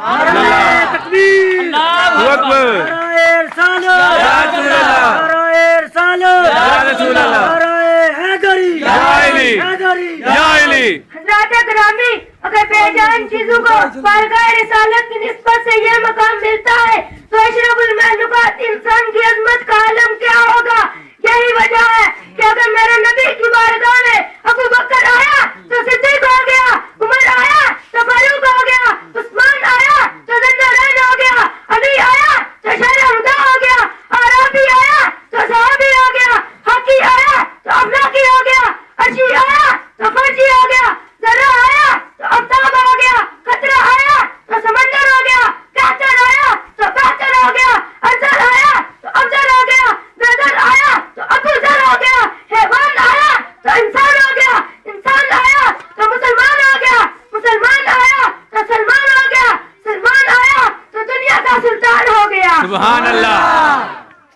تکبیر، اللہ اکبر، نعرہ رسالت، یا رسول اللہ، نعرہ رسالت، یا رسول اللہ، نعرہ حیدری، یا علی، حیدری، یا علی۔ حضرات گرامی، اگر بے جان چیزوں کو بارگاہ رسالت کی نسبت سے یہ مقام ملتا ہے تو اشرف المخلوقات انسان کی عظمت کا عالم کیا ہوگا؟ یہی وجہ ہے کہ اگر میرے نبی کی بارگاہ میں ابو بکر آیا تو صدیق ہو گیا، عمر آیا تو فاروق ہو گیا، عثمان آیا تو ذوالنورین ہو گیا، علی آیا تو شہر ہدا ہو گیا، عربی آیا تو صحابی ہو گیا، حقی آیا تو افلاقی ہو گیا، عرشی آیا تو فرشی ہو گیا، ذرا آیا تو آفتاب ہو گیا، قطرہ آیا تو سمندر ہو گیا، کہتر آیا تو بہتر ہو گیا، افضل آیا تو افضل ہو گیا، نظر آیا تو ابو ذر ہو گیا، حیوان آیا تو انسان ہو گیا، انسان آیا تو مسلمان ہو گیا، مسلمان آیا تو سلمان ہو گیا، سلمان آیا تو دنیا کا سلطان ہو گیا۔ سبحان اللہ۔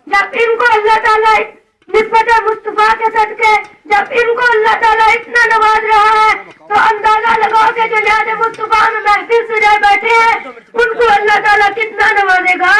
جب ان کو اللہ تعالیٰ نسبت مصطفیٰ کے صدقے جب ان کو اللہ تعالیٰ اتنا نواز رہا ہے تو اندازہ لگاؤ کہ جو یاد مصطفیٰ میں محفل سجائے بیٹھے ہیں ان کو اللہ تعالیٰ کتنا نوازے گا۔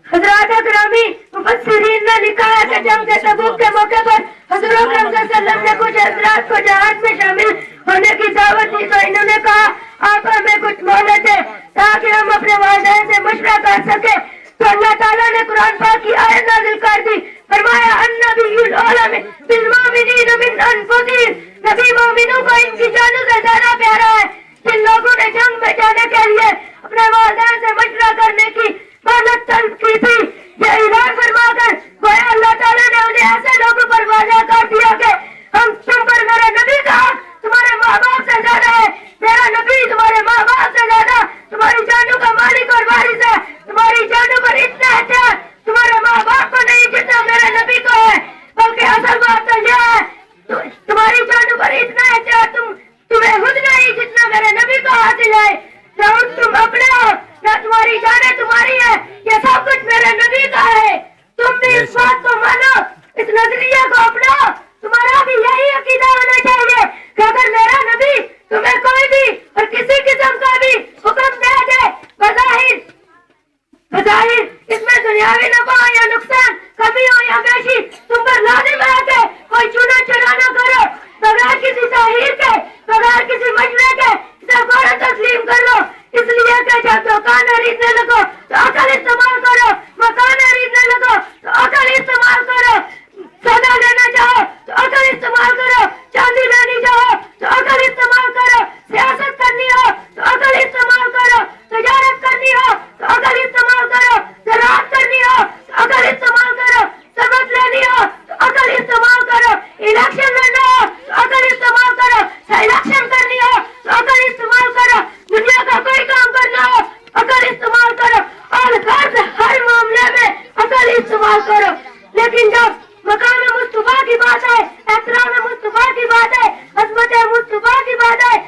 حضرات گرامی، مفسرین نے لکھا ہے کہ جنگ تبوک کے موقع پر حضور اکرم صلی اللہ علیہ وسلم نے کچھ حضرات کو جہاد میں شامل ہونے کی دعوت دی تو انہوں نے کہا آپ ہمیں کچھ مہلت دیں تاکہ ہم اپنے والدین سے مشورہ کر سکیں۔ تو اللہ تعالیٰ نے قرآن پاک کی آیت نازل کر دی، فرمایا النبی العالم بالمؤمنین من انفسہم، نبی مومنوں کو ان کی جانوں سے زیادہ پیارا ہے۔ جن لوگوں نے جنگ میں جانے کے لیے اپنے والدین سے مشورہ کرنے کی مہلت طلب کی تھی، یہ اعلان فرما کر گویا اللہ تعالیٰ نے انہیں ایسے لوگوں پر واضح کر دیا کہ ہم تم پر میرے نبی کا حق تمہارے ماں باپ سے زیادہ ہے، میرا نبی تمہارے ماں باپ سے زیادہ تمہاری جانوں کا مالک اور وارث ہے، تمہاری جانوں پر اتنا احتیاط تمہارے ماں باپ کو نہیں جتنا میرے نبی کو ہے، بلکہ اصل بات تو یہ ہے تمہاری جانوں پر اتنا احتیاط تمہیں خود نہیں جتنا میرے نبی کو حاصل ہے، نہ تم اپنے ہو نہ تمہاری جانیں تمہاری ہے، یہ سب کچھ میرے نبی کا ہے۔ تم بھی اس بات کو مانو، اس نظریے کو اپناؤ، تمہارا بھی یہی عقیدہ ہونا چاہیے کہ اگر میرا نبی تمہیں کوئی بھی اور کسی قسم کا بھی حکم دے دے بظاہر اس میں دنیاوی نفع ہو یا نقصان، کمی ہو یا بیشی، تم پر لازم ہے کہ کوئی چونا چرا نہ کرو، بغیر کسی تحریر کے بغیر کسی مشورے کے اسے فوراً تسلیم کر لو، اس لیے کہ جب دکان خریدنے لگو تو عقل استعمال کرو، مکان خریدنے لگو تو عقل استعمال کرو، سودا لینا چاہو تو عقل استعمال کرو، چاندی لینی چاہو تو عقل استعمال کرو، سیاست کرنی ہو تو عقل استعمال کرو، تجارت کرنی ہو تو عقل استعمال کرو، زراعت کرنی ہو تو عقل استعمال کرو، سبق لینی ہو تو عقل استعمال کرو، الیکشن لڑنا ہو تو عقل استعمال کرو، الیکشن کرنی ہو تو عقل استعمال کرو، دنیا کا کوئی کام کرنا ہو عقل استعمال کرو، اور ہر معاملے میں عقل استعمال کرو۔ لیکن جب مقام مصطفیٰ کی بات ہے، احترام مصطفیٰ کی بات ہے، عظمت مصطفیٰ کی بات ہے،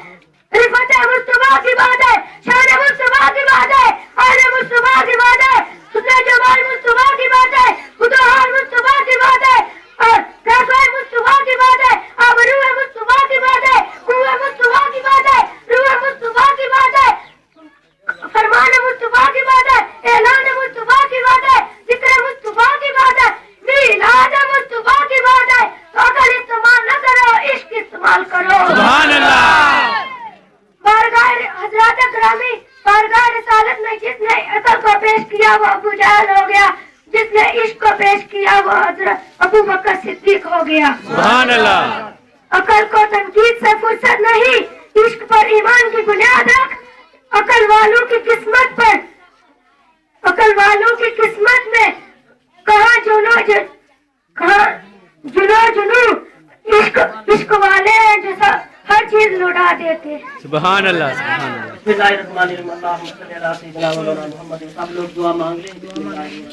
رفعت مصطفیٰ کی بات ہے، شان مصطفیٰ کی بات ہے، آل مصطفیٰ کی بات ہے، حسن جمال مصطفیٰ کی بات ہے، فتوحات مصطفیٰ کی بات ہے، اور کیفیت مصطفیٰ کی بات ہے، آبروء مصطفیٰ کی بات ہے، قوت مصطفیٰ کی بات ہے، روح مصطفیٰ کی بات ہے، فرمان مصطفیٰ کی بات ہے، اعلان مصطفیٰ کی بات ہے، ذکر مصطفیٰ کی بات ہے، میلاد مصطفیٰ کی بات ہے، تو عقل استعمال نہ کرو، عشق استعمال کرو۔ سبحان اللہ۔ بارگاہ حضرات گرامی، بارگاہ رسالت میں جس نے عقل کو پیش کیا وہ ابو جہل ہو گیا، جس نے عشق کو پیش کیا وہ حضرت ابو بکر صدیق ہو گیا۔ سبحان اللہ۔ عقل کو تنقید سے فرصت نہیں، عشق پر ایمان کی بنیاد رکھ، عقل والوں کی قسمت پر، عقل والوں کی قسمت میں کہاں جنو عشق والے ہیں جو ہر چیز لوٹا دیتے۔ سبحان اللہ، سبحان اللہ۔ بسم اللہ الرحمن الرحیم، اللہم صلی علی سیدنا مولانا محمد۔ سب لوگ دعا مانگ لیں۔